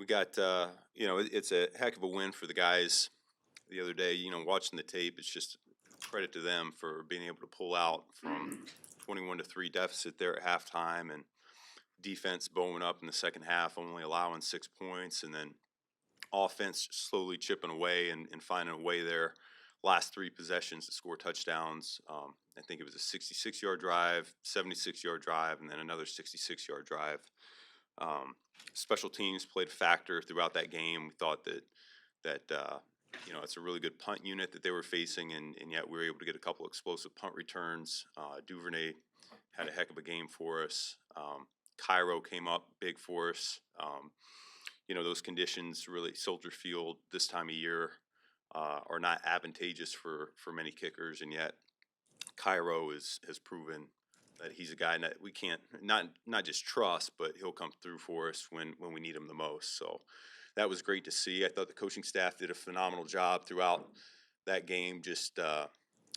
We got, it's a heck of a win for the guys the other day. Watching the tape, it's just credit to them for being able to pull out from 21-3 deficit there at halftime, and defense bowing up in the second half, only allowing 6 points, and then offense slowly chipping away and finding a way there. Last three possessions to score touchdowns. I think it was a 66-yard drive, 76-yard drive, and then another 66-yard drive. Special teams played a factor throughout that game. We thought that it's a really good punt unit that they were facing, and yet we were able to get a couple explosive punt returns. Duvernay had a heck of a game for us. Cairo came up big for us. Those conditions, really, Soldier Field this time of year are not advantageous for many kickers, and yet Cairo has proven that he's a guy that we can't not just trust, but he'll come through for us when we need him the most. So that was great to see. I thought the coaching staff did a phenomenal job throughout that game, just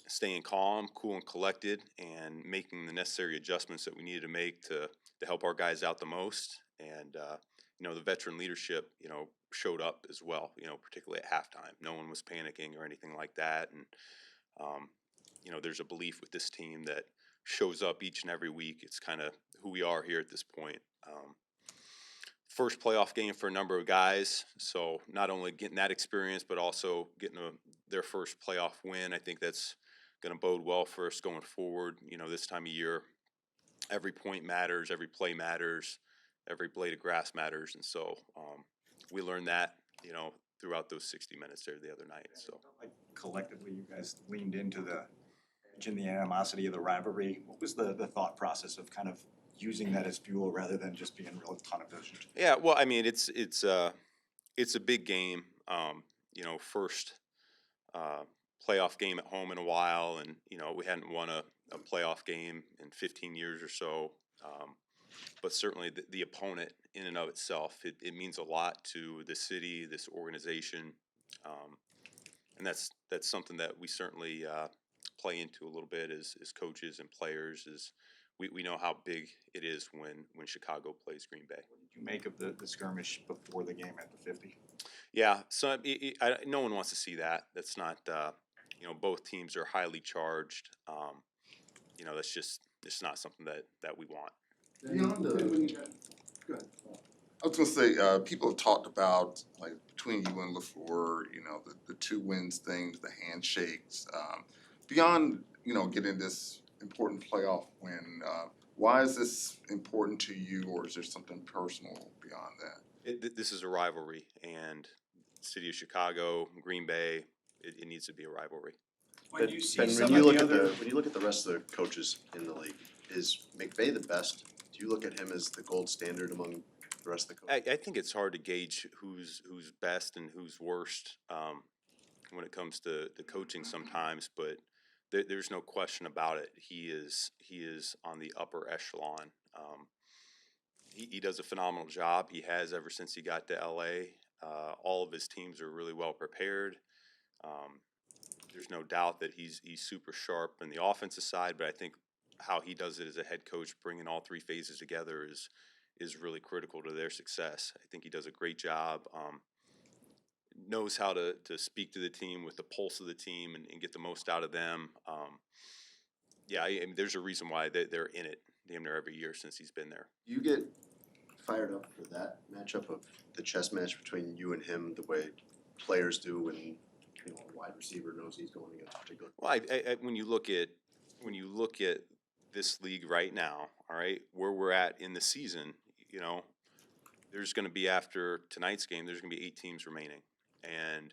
staying calm, cool, and collected, and making the necessary adjustments that we needed to make to help our guys out the most. And the veteran leadership, showed up as well. Particularly at halftime, no one was panicking or anything like that. And there's a belief with this team that shows up each and every week. It's kind of who we are here at this point. First playoff game for a number of guys, so not only getting that experience, but also getting their first playoff win. I think that's going to bode well for us going forward. This time of year, every point matters, every play matters, every blade of grass matters, and so we learned that, throughout those 60 minutes there the other night. So, like, collectively, you guys leaned into the animosity of the rivalry. What was the thought process of kind of using that as fuel rather than just being real tunnel vision? Yeah, well, I mean, it's a big game. First playoff game at home in a while, and we hadn't won a playoff game in 15 years or so. But certainly the opponent in and of itself, it means a lot to the city, this organization, and that's something that we certainly play into a little bit as coaches and players. Is we know how big it is when Chicago plays Green Bay. What did you make of the skirmish before the game at the 50? Yeah, so no one wants to see that. That's not, both teams are highly charged. That's just it's not something that we want. Beyond the, go ahead. I was gonna say, people have talked about, like, between you and LaFleur, the two wins things, the handshakes. Beyond, getting this important playoff win, why is this important to you, or is there something personal beyond that? This is a rivalry, and city of Chicago, Green Bay, it needs to be a rivalry. When you look at the rest of the coaches in the league, is McVay the best? Do you look at him as the gold standard among the rest of the coaches? I think it's hard to gauge who's best and who's worst when it comes to the coaching sometimes, but there's no question about it. He is on the upper echelon. He does a phenomenal job. He has ever since he got to LA. All of his teams are really well prepared. There's no doubt that he's super sharp in the offensive side, but I think how he does it as a head coach, bringing all three phases together, is really critical to their success. I think he does a great job. Knows how to speak to the team with the pulse of the team and get the most out of them. I mean, there's a reason why they're in it damn near every year since he's been there. You get fired up for that matchup of the chess match between you and him, the way players do when a wide receiver knows he's going against a particular. Well, when you look at this league right now, all right, where we're at in the season, there's going to be, after tonight's game, there's going to be 8 teams remaining, and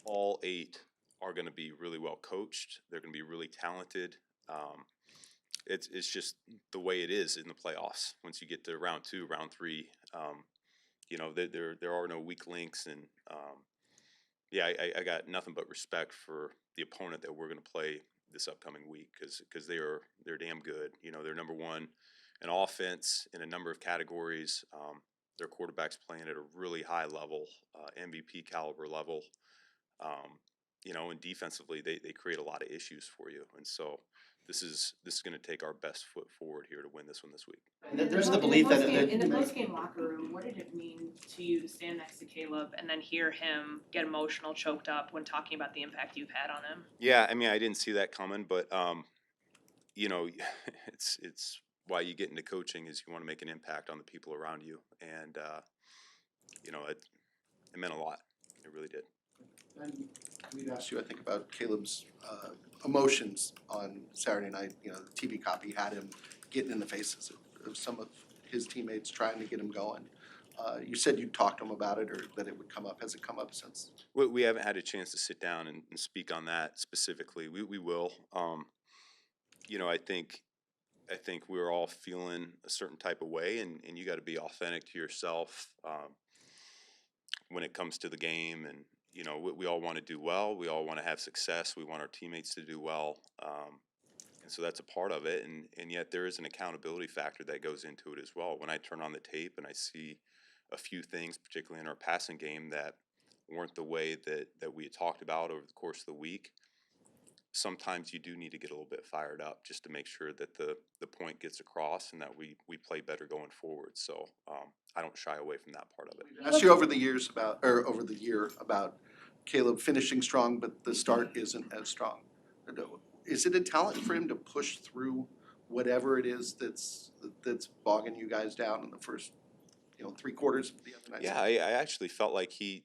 all 8 are going to be really well coached. They're going to be really talented. It's just the way it is in the playoffs. Once you get to round 2, round 3, there are no weak links, and I got nothing but respect for the opponent that we're going to play this upcoming week, because they're damn good. They're number one in offense in a number of categories. Their quarterback's playing at a really high level, MVP caliber level. And defensively they create a lot of issues for you. And so this is going to take our best foot forward here to win this one this week. And there's the belief that In the post-game locker room, what did it mean to you to stand next to Caleb and then hear him get emotional, choked up when talking about the impact you've had on him? Yeah, I mean, I didn't see that coming, but you know, it's why you get into coaching is you want to make an impact on the people around you, and you know, it meant a lot. It really did. And we'd asked you, I think, about Caleb's emotions on Saturday night. You know, the TV copy had him getting in the faces of some of his teammates trying to get him going. You said you talked to him about it, or that it would come up. Has it come up since? We haven't had a chance to sit down and speak on that specifically. We will. You know, I think we're all feeling a certain type of way, and you got to be authentic to yourself when it comes to the game. And you know, we all want to do well. We all want to have success. We want our teammates to do well. And so that's a part of it. And yet there is an accountability factor that goes into it as well. When I turn on the tape and I see a few things, particularly in our passing game, that weren't the way that we had talked about over the course of the week, sometimes you do need to get a little bit fired up just to make sure that the point gets across and that we play better going forward. So I don't shy away from that part of it. I asked you over the year about Caleb finishing strong, but the start isn't as strong. Is it a talent for him to push through whatever it is that's bogging you guys down in the first, 3 quarters of the other night? Yeah, I actually felt like he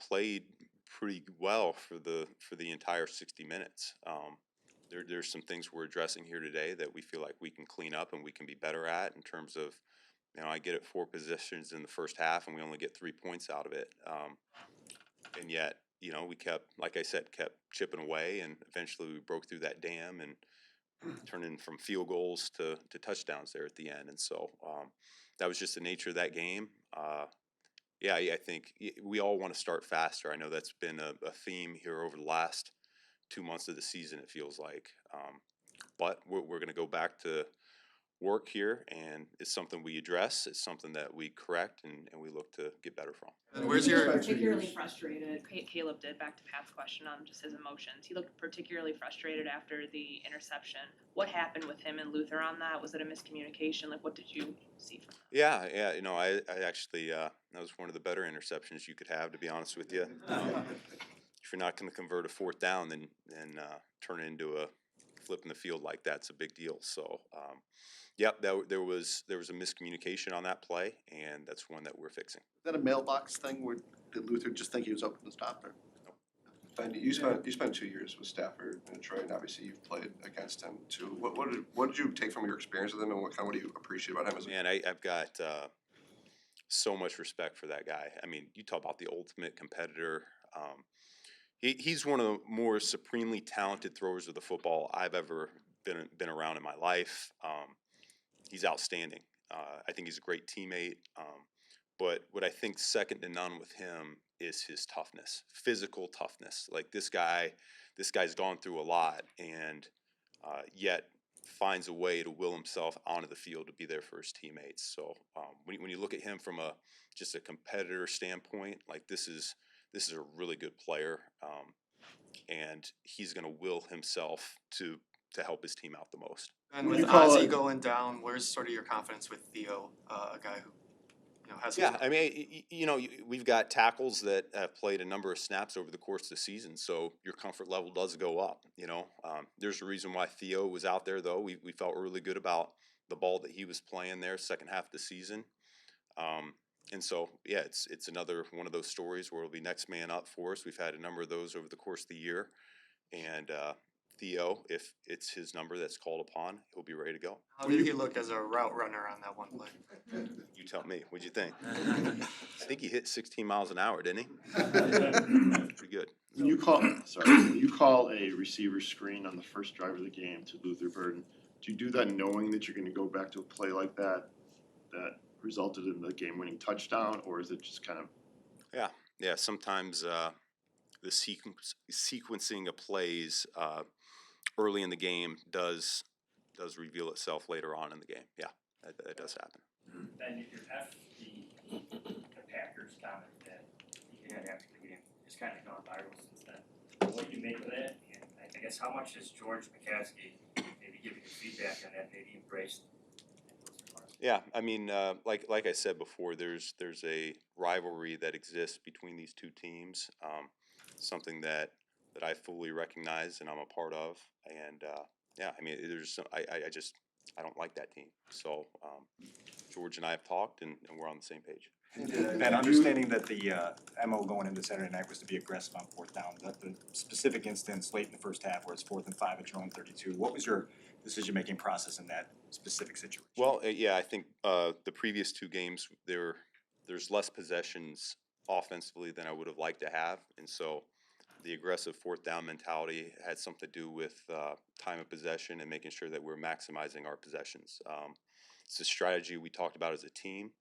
played pretty well for the entire 60 minutes. There's some things we're addressing here today that we feel like we can clean up and we can be better at in terms of, I get it 4 possessions in the first half and we only get 3 points out of it. And yet, we kept, like I said, kept chipping away, and eventually we broke through that dam and turned in from field goals to touchdowns there at the end. And so that was just the nature of that game. Yeah, I think we all want to start faster. I know that's been a theme here over the last 2 months of the season, it feels like. But we're going to go back to work here, and it's something we address. It's something that we correct, and we look to get better from. And where's your particularly frustrated? Caleb did, back to Pat's question on just his emotions. He looked particularly frustrated after the interception. What happened with him and Luther on that? Was it a miscommunication? Like, what did you see from that? Yeah, I actually that was one of the better interceptions you could have, to be honest with you. If you're not going to convert a 4th down, then turn it into a flip in the field like that's a big deal. So, there was a miscommunication on that play, and that's one that we're fixing. Is that a mailbox thing, where did Luther just think he was open to stop there? And you spent 2 years with Stafford in Detroit, and obviously you've played against him too. What did you take from your experience with him, and what do you appreciate about him as a Man, I've got so much respect for that guy. I mean, you talk about the ultimate competitor. He's one of the more supremely talented throwers of the football I've ever been around in my life. He's outstanding. I think he's a great teammate. But what I think second to none with him is his toughness, physical toughness. Like this guy's gone through a lot, and yet finds a way to will himself onto the field to be there for his teammates. So when you look at him from just a competitor standpoint, like this is a really good player, and he's going to will himself to help his team out the most. And with Ozzy going down, where's sort of your confidence with Theo, a guy who, has? Yeah, I mean, we've got tackles that have played a number of snaps over the course of the season, so your comfort level does go up. There's a reason why Theo was out there, though. We felt really good about the ball that he was playing there second half of the season. And so, yeah, it's another one of those stories where it'll be next man up for us. We've had a number of those over the course of the year, and Theo, if it's his number that's called upon, he'll be ready to go. How did he look as a route runner on that one play? You tell me. What'd you think? I think he hit 16 miles an hour, didn't he? Pretty good. When you call a receiver screen on the first drive of the game to Luther Burden, do you do that knowing that you're going to go back to a play like that resulted in the game-winning touchdown, or is it just kind of? Yeah. Sometimes the sequencing of plays early in the game does reveal itself later on in the game. Yeah, that does happen. Then if you're the Packers comment that you had after the game, it's kind of gone viral since then. What do you make of that? And I guess how much has George McCaskey maybe give you feedback on that, maybe embraced those remarks? Yeah, I mean, like I said before, there's a rivalry that exists between these two teams, something that I fully recognize and I'm a part of, and yeah, I mean, I just I don't like that team. So George and I have talked, and we're on the same page. Ben, understanding that the MO going into Saturday night was to be aggressive on fourth down, the specific instance late in the first half where it's 4th and 5 at your own 32, what was your decision-making process in that specific situation? Well, yeah, I think the previous two games there's less possessions offensively than I would have liked to have, and so the aggressive fourth down mentality had something to do with time of possession and making sure that we're maximizing our possessions. It's a strategy we talked about as a team.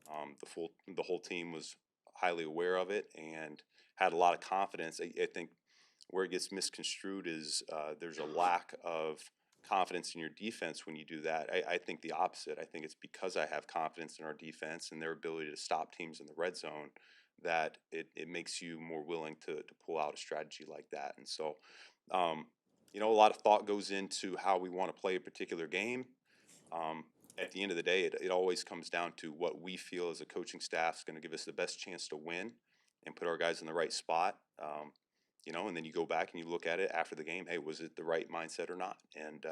The whole team was highly aware of it and had a lot of confidence. I think where it gets misconstrued is there's a lack of confidence in your defense when you do that. I think the opposite. I think it's because I have confidence in our defense and their ability to stop teams in the red zone that it makes you more willing to pull out a strategy like that. And so, a lot of thought goes into how we want to play a particular game. Um, at the end of the day, it always comes down to what we feel as a coaching staff is going to give us the best chance to win and put our guys in the right spot. And then you go back and you look at it after the game. Hey, was it the right mindset or not? And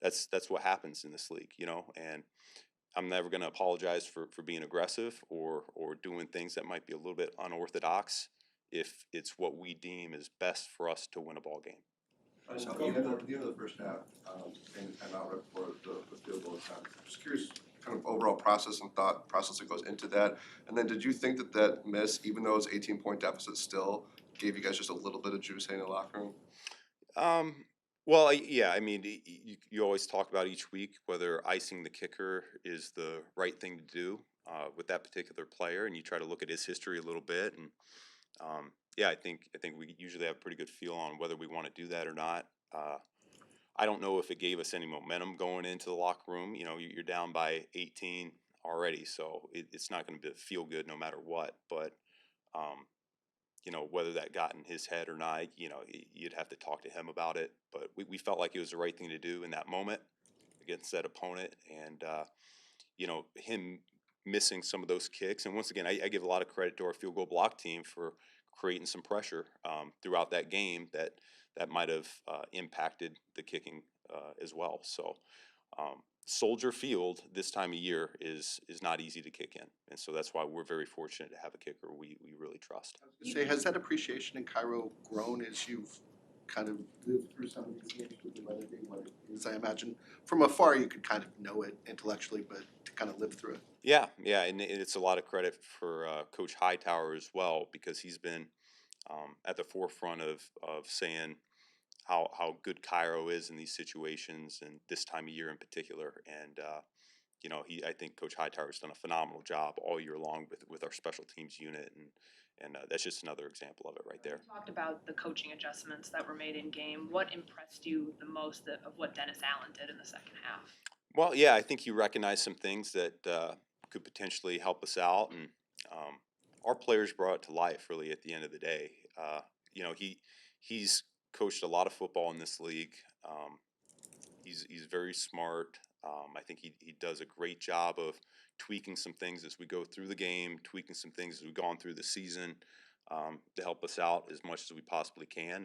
that's what happens in this league, And I'm never going to apologize for being aggressive or doing things that might be a little bit unorthodox if it's what we deem is best for us to win a ball game. So at the end of the first half, and timeout right before the field goal attempt. Just curious, kind of overall process and thought process that goes into that. And then did you think that miss, even though it's 18-point deficit, still gave you guys just a little bit of juice in the locker room? Well, yeah, I mean, you always talk about each week whether icing the kicker is the right thing to do with that particular player, and you try to look at his history a little bit, and yeah, I think we usually have a pretty good feel on whether we want to do that or not. I don't know if it gave us any momentum going into the locker room. You're down by 18 already, so it's not going to feel good no matter what. But um, whether that got in his head or not, you'd have to talk to him about it. But we felt like it was the right thing to do in that moment against that opponent. And, him missing some of those kicks. And once again, I give a lot of credit to our field goal block team for creating some pressure throughout that game that might have impacted the kicking as well. So, Soldier Field this time of year is not easy to kick in, and so that's why we're very fortunate to have a kicker we really trust. Say, has that appreciation in Cairo grown as you've kind of lived through some of these games with the weather being what it is? I imagine from afar you could kind of know it intellectually, but to kind of live through it. Yeah, and it's a lot of credit for Coach Hightower as well because he's been at the forefront of saying how good Cairo is in these situations and this time of year in particular. And I think Coach Hightower has done a phenomenal job all year long with our special teams unit, and that's just another example of it right there. You talked about the coaching adjustments that were made in game. What impressed you the most of what Dennis Allen did in the second half? Well, yeah, I think he recognized some things that could potentially help us out, and our players brought it to life. Really, at the end of the day, he's coached a lot of football in this league. He's very smart. I think he does a great job of tweaking some things as we go through the game, tweaking some things as we've gone through the season to help us out as much as we possibly can,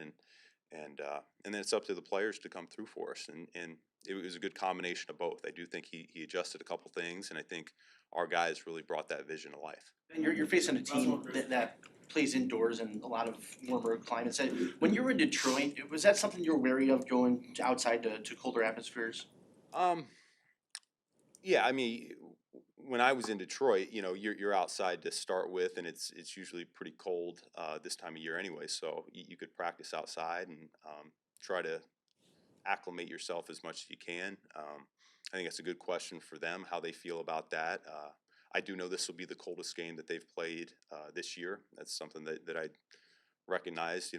and then it's up to the players to come through for us. And it was a good combination of both. I do think he adjusted a couple things, and I think our guys really brought that vision to life. And you're facing a team that plays indoors in a lot of warmer climates. When you were in Detroit, was that something you were wary of going outside to colder atmospheres? Yeah, I mean, when I was in Detroit, you're outside to start with, and it's usually pretty cold this time of year anyway. So you could practice outside and try to acclimate yourself as much as you can. I think that's a good question for them, how they feel about that. I do know this will be the coldest game that they've played this year. That's something that I recognized,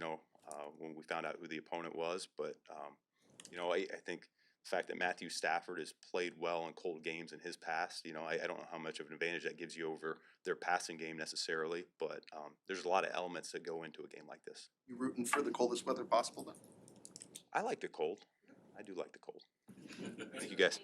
when we found out who the opponent was. But, I think the fact that Matthew Stafford has played well in cold games in his past, I don't know how much of an advantage that gives you over their passing game necessarily. But there's a lot of elements that go into a game like this. You rooting for the coldest weather possible then? I like the cold. I do like the cold. Thank you, guys.